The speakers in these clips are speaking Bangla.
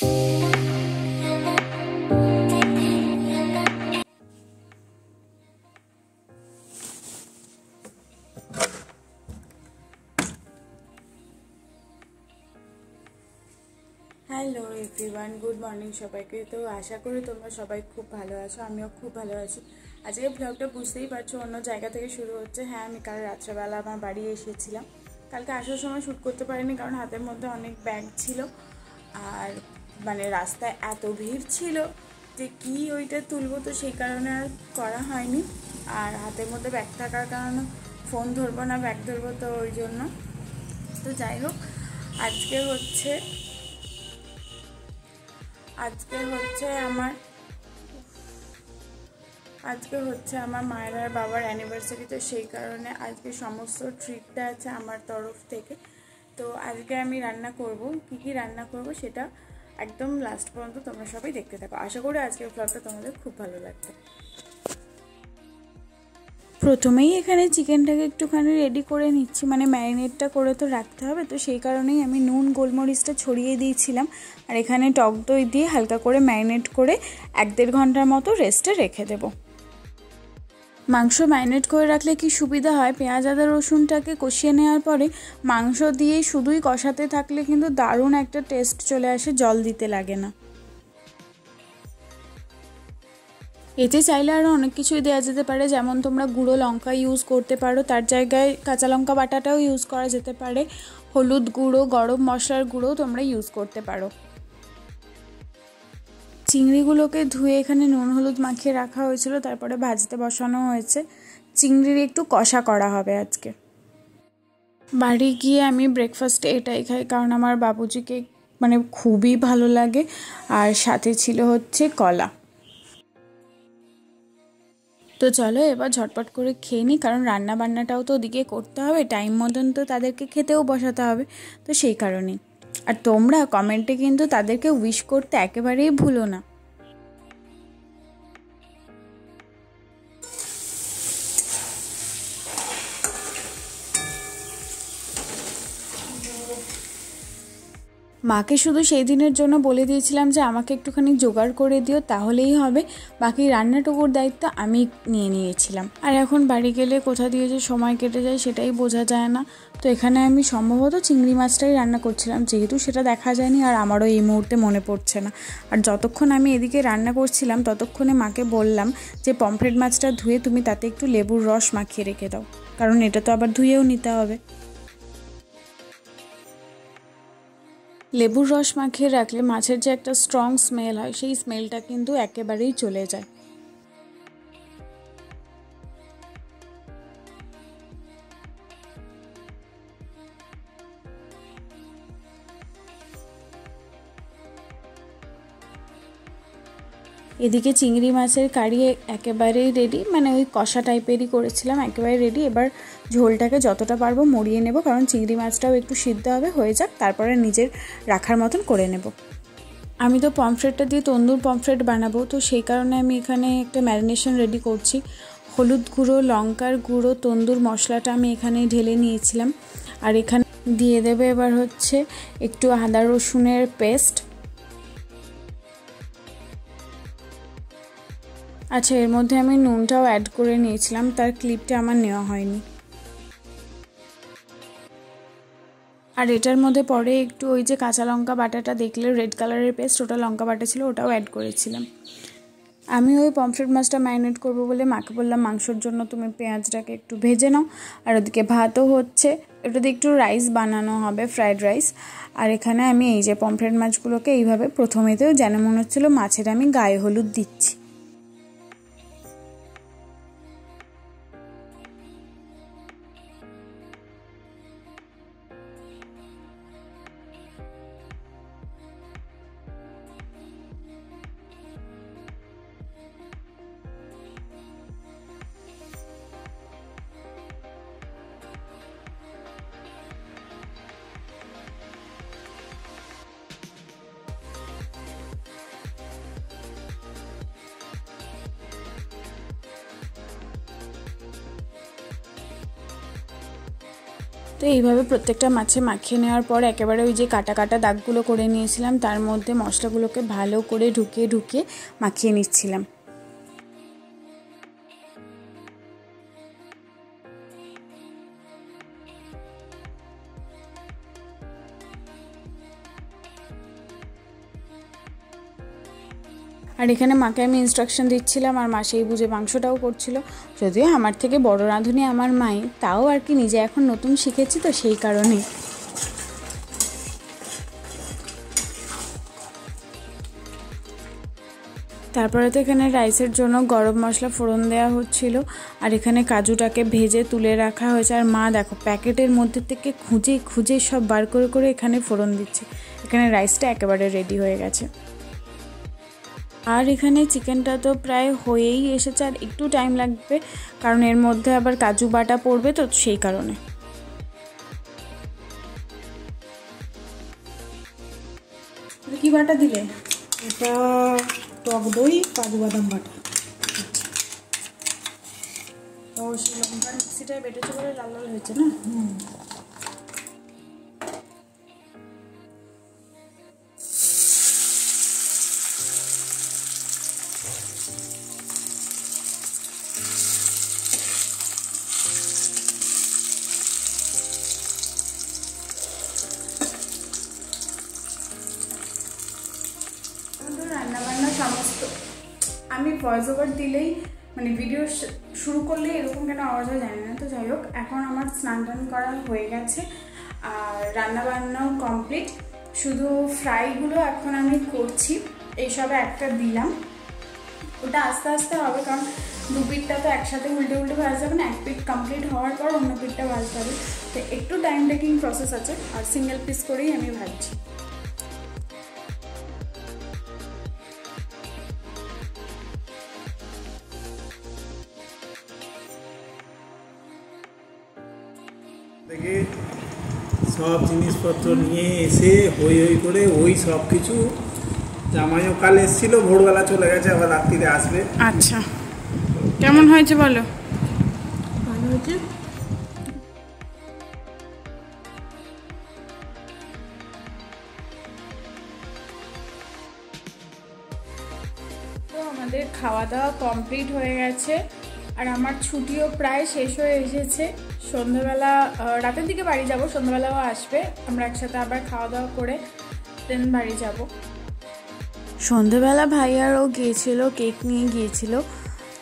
হ্যালো এভরিওয়ান, গুড মর্নিং সবাইকে। তো আশা করি তোমরা সবাই খুব ভালো আছো, আমিও খুব ভালো আছি। আজকে ব্লগটা বুঝতেই পারছো অন্য জায়গা থেকে শুরু হচ্ছে। হ্যাঁ, আমি কাল রাত্রেবেলা আমার বাড়ি এসেছিলাম। কালকে আসার সময় শ্যুট করতে পারিনি, কারণ হাতের মধ্যে অনেক ব্যাগ ছিল, আর মানে রাস্তায় এত ভিড় ছিল যে কি ওইটা তুলবো, তো সেই কারণে আর করা হয়নি। আর হাতের মধ্যে ব্যাগ থাকার কারণে ফোন ধরবো না, ব্যাগ ধরবো, তো ওই জন্য। তো যাই হোক, আজকে হচ্ছে আমার মায়ের আর বাবার অ্যানিভার্সারি, তো সেই কারণে আজকে সমস্ত ট্রিটটা আছে আমার তরফ থেকে। তো আজকে আমি রান্না করব, কি রান্না করব সেটা একদম লাস্ট পর্যন্ত তোমরা সবাই দেখতে থাকো। আশা করি আজকের ব্লগটা তোমাদের খুব ভালো লাগবে। প্রথমেই এখানে চিকেনটাকে একটুখানি রেডি করে নিচ্ছি, মানে ম্যারিনেটটা করে তো রাখতে হবে, তো সেই কারণেই আমি নুন গোলমরিচটা ছড়িয়ে দিয়েছিলাম। আর এখানে টক দই দিয়ে হালকা করে ম্যারিনেট করে 1-1.5 ঘন্টার মতো রেস্টে রেখে দেব। মাংস ম্যারিনেট করে রাখলে কি সুবিধা হয়, পেঁয়াজ আদা রসুনটাকে কষিয়ে নেওয়ার পরে মাংস দিয়ে শুধুই কষাতে থাকলে কিন্তু দারুণ একটা টেস্ট চলে আসে, জল দিতে লাগে না। এতে চাইলে আরও অনেক কিছুই দেওয়া যেতে পারে, যেমন তোমরা গুঁড়ো লঙ্কা ইউজ করতে পারো, তার জায়গায় কাঁচা লঙ্কা বাটাটাও ইউজ করা যেতে পারে, হলুদ গুঁড়ো, গরম মশলার গুঁড়োও তোমরা ইউজ করতে পারো। চিংড়িগুলোকে ধুয়ে এখানে নুন হলুদ মাখিয়ে রাখা হয়েছিল, তারপরে ভাজতে বসানো হয়েছে। চিংড়ির একটু কষা করা হবে আজকে। বাড়ি গিয়ে আমি ব্রেকফাস্টে এটাই খাই, কারণ আমার বাবুজিকে মানে খুবই ভালো লাগে। আর সাথে ছিল হচ্ছে কলা। তো চলো এবার ঝটপট করে খেয়ে নিই, কারণ রান্না বান্নাটাও তো ওদিকে করতে হবে, টাইম মতন তো তাদেরকে খেতেও বসাতে হবে, তো সেই কারণেই। আর তোমরা কমেন্টে কিন্তু তাদেরকে উইশ করতে একেবারেই ভুলো না। মাকে শুধু সেই দিনের জন্য বলে দিয়েছিলাম যে আমাকে একটুখানি জোগাড় করে দিও, তাহলেই হবে, বাকি রান্নাটুকুর দায়িত্ব আমি নিয়ে নিয়েছিলাম। আর এখন বাড়ি গেলে কোথা দিয়ে যে সময় কেটে যায় সেটাই বোঝা যায় না। তো এখানে আমি সম্ভবত চিংড়ি মাছটাই রান্না করছিলাম, যেহেতু সেটা দেখা যায়নি আর আমারও এই মুহূর্তে মনে পড়ছে না। আর যতক্ষণ আমি এদিকে রান্না করছিলাম ততক্ষণে মাকে বললাম যে পমফ্রেট মাছটা ধুয়ে তুমি তাতে একটু লেবুর রস মাখিয়ে রেখে দাও, কারণ এটা তো আবার ধুয়েও নিতে হবে। লেবুর রস মাখিয়ে রাখলে মাছের যে একটা স্ট্রং স্মেল হয়, সেই স্মেলটা কিন্তু একেবারেই চলে যায়। এদিকে চিংড়ি মাছের কারি একেবারেই রেডি, মানে ওই কষা টাইপেরই করেছিলাম, একেবারে রেডি। এবার ঝোলটাকে যতটা পারবো মরিয়ে নেব, কারণ চিংড়ি মাছটাও একটু সিদ্ধ হবে, হয়ে যাক, তারপরে নিজের রাখার মতন করে নেব। আমি তো পমফ্রেটটা দিয়ে তন্দুর পমফ্রেট বানাবো, তো সেই কারণে আমি এখানে একটা ম্যারিনেশন রেডি করছি। হলুদ গুঁড়ো, লঙ্কার গুঁড়ো, তন্দুর মশলাটা আমি এখানে ঢেলে নিয়েছিলাম। আর এখানে দিয়ে দেবে এবার হচ্ছে একটু আদা রসুনের পেস্ট। আচ্ছা, এর মধ্যে আমি নুনটাও অ্যাড করে নিয়েছিলাম, তার ক্লিপটা আমার নেওয়া হয়নি। আর এটার মধ্যে পরে একটু ওই যে কাঁচা লঙ্কা বাটাটা দেখলে রেড কালারের পেস্ট, ওটা লঙ্কা বাটা ছিল, ওটাও অ্যাড করেছিলাম। আমি ওই পমফ্রেট মাছটা ম্যারিনেট করবো বলে মাকে বললাম মাংসর জন্য তুমি পেঁয়াজটাকে একটু ভেজে নাও। আর ওদিকে ভাতও হচ্ছে, ওটাতে একটু রাইস বানানো হবে, ফ্রাইড রাইস। আর এখানে আমি এই যে পমফ্রেট মাছগুলোকে এইভাবে প্রথমেতেও যেন মনে হচ্ছিলো মাছের আমি গায়ে হলুদ দিচ্ছি। তো এইভাবে প্রত্যেকটা মাছে মাখিয়ে নেওয়ার পর একেবারে ওই যে কাটা কাটা দাগগুলো করে নিয়েছিলাম তার মধ্যে মশলাগুলোকে ভালো করে ঢুকিয়ে ঢুকিয়ে মাখিয়ে নিচ্ছিলাম। আর এখানে মাকে আমি ইনস্ট্রাকশন দিচ্ছিলাম আর মা সেই বুঝে মাংসটাও করছিল। যদিও আমার থেকে বড় রাঁধুনি আমার মাই, তাও আর কি নিজে এখন নতুন শিখেছি তো সেই কারণে। তারপরে তো এখানে রাইসের জন্য গরম মশলা ফোড়ন দেওয়া হচ্ছিল আর এখানে কাজুটাকে ভেজে তুলে রাখা হয়েছে। আর মা দেখো প্যাকেটের মধ্যে থেকে খুঁজে খুঁজে সব বার করে করে এখানে ফোড়ন দিচ্ছে। এখানে রাইসটা একেবারে রেডি হয়ে গেছে। আর এখানে চিকেনটা তো প্রায় হয়েই এসেছে, আর একটু টাইম লাগবে কারণ এর মধ্যে আবার কাজু বাটা পড়বে তো সেই কারণে। কি বাটা দিলে? এটা টক দই, কাজু বাদাম বাটা। ও লঙ্কার মিক্সিটায় বেটেছে বলে লাল লাল হয়েছে না? রান্নাবান্না সমস্ত আমি ভয়েস ওভার দিলেই মানে ভিডিও শুরু করলে এরকম কেন আওয়াজ হয় জানি না। তো যাই হোক, এখন আমার স্নান টান করা হয়ে গেছে আর রান্নাবান্নাও কমপ্লিট। শুধু ফ্রাইগুলো এখন আমি করছি, এইসবে একটা দিলাম, ওটা আস্তে আস্তে হবে কারণ দু পিঠটা তো একসাথে উল্টে উল্টে ভাজতে হবে না। এক পিঠ কমপ্লিট হওয়ার পর অন্য পিঠটা ভাজতে হবে, তো একটু টাইম টেকিং প্রসেস আছে আর সিঙ্গেল পিস করেই আমি ভাজছি। থেকে সব জিনিসপত্র নিয়ে এসে হই হই করে ওই সব কিছু, জামাইও কাল এসেছিল, ভোরবেলা চলে গেছে, আবার রাত্রিতে আসবে। আচ্ছা, কেমন হয়েছে বলো? ভালো হয়েছে। তো আমাদের খাওয়া দাওয়া কমপ্লিট হয়ে গেছে আর আমার ছুটিও প্রায় শেষ হয়ে এসেছে। সন্ধ্যাবেলা রাতের দিকে বাড়ি যাব, সন্ধ্যাবেলাও আসবে, আমরা একসাথে আবার খাওয়া দাওয়া করে দেন বাড়ি যাব। সন্ধ্যাবেলা ভাই আর ও গিয়েছিল, কেক নিয়ে গিয়েছিল।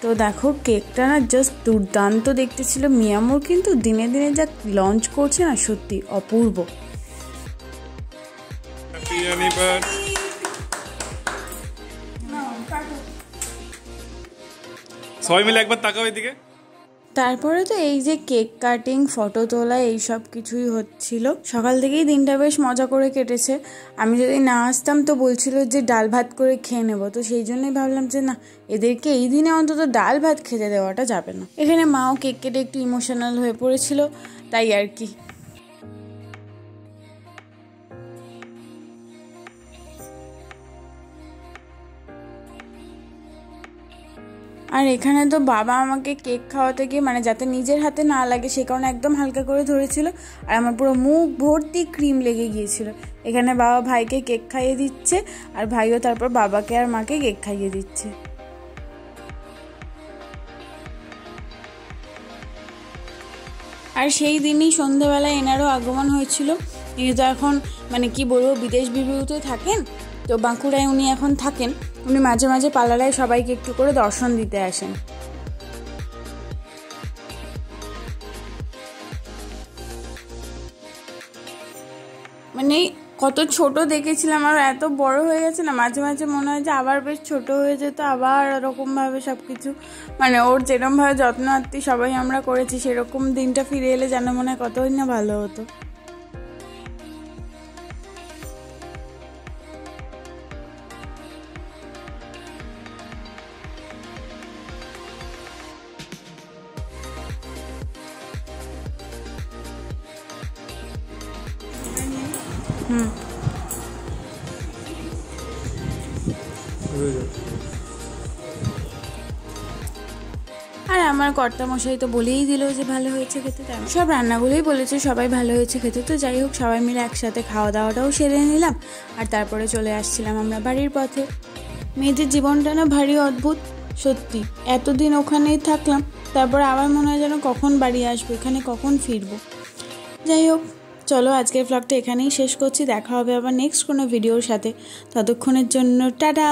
তো দেখো কেকটা না জাস্ট দুর্দান্ত দেখতে ছিল। মিয়ামোর কিন্তু দিনে দিনে যা লঞ্চ করছে না, সত্যি অপূর্ব। সবাই মিলে একবার তাকাও এদিকে। তারপরে তো এই যে কেক কাটিং, ফটো তোলা, এই সব কিছুই হচ্ছিল। সকাল থেকেই দিনটা বেশ মজা করে কেটেছে। আমি যদি না আসতাম তো বলছিল যে ডাল ভাত করে খেয়ে নেবো, তো সেই জন্যই ভাবলাম যে না, এদেরকে এই দিনে অন্তত ডাল ভাত খেতে দেওয়াটা যাবে না। এখানে মাও কেক কেটে একটু ইমোশনাল হয়ে পড়েছিল, তাই আর কি। আর এখানে তো বাবা আমাকে কেক খাওয়াতে গিয়ে মানে যাতে নিজের হাতে না লাগে সে কারণে একদম হালকা করে ধরেছিল আর আমার পুরো মুখ ভর্তি ক্রিম লেগে গিয়েছিল। এখানে বাবা ভাইকে কেক খাইয়ে দিচ্ছে আর ভাইও তারপর বাবাকে আর মাকে কেক খাইয়ে দিচ্ছে। আর সেই দিনই সন্ধ্যেবেলায় এনারও আগমন হয়েছিল। ইনি তো এখন মানে কি বলবো বিদেশ বিভূতিতে থাকেন, তো বাঁকুড়ায় উনি এখন থাকেন। উনি মাঝে মাঝে পালালায় সবাইকে একটু করে দর্শন দিতে আসেন। মানে কত ছোট দেখেছিলাম আর এত বড় হয়ে গেছে না, মাঝে মাঝে মনে হয় যে আবার বেশ ছোট হয়ে যেত, আবার এরকমভাবে সব কিছু মানে ওর যেরকমভাবে যত্ন আত্তি সবাই আমরা করেছি সেরকম দিনটা ফিরে এলে যেন মনে হয় কতই না ভালো হতো। আর আমার কর্তামশাই তো বলেই দিল যে ভালো হয়েছে খেতে, তাই সব রান্নাগুলোই বলেছে সবাই ভালো হয়েছে খেতে। তো যাই হোক, সবাই মিলে একসাথে খাওয়া দাওয়াটাও সেরে নিলাম, আর তারপরে চলে আসছিলাম আমরা বাড়ির পথে। মেয়েদের জীবনটা না ভারী অদ্ভুত সত্যি। এতদিন ওখানেই থাকলাম, তারপর আবার মনে হয় যেন কখন বাড়ি আসবো, এখানে কখন ফিরবো। যাই হোক, চলো আজকের ব্লগটা এখানেই শেষ করছি। দেখা হবে আবার নেক্সট কোনো ভিডিওর সাথে। ততক্ষণের জন্য টাটা।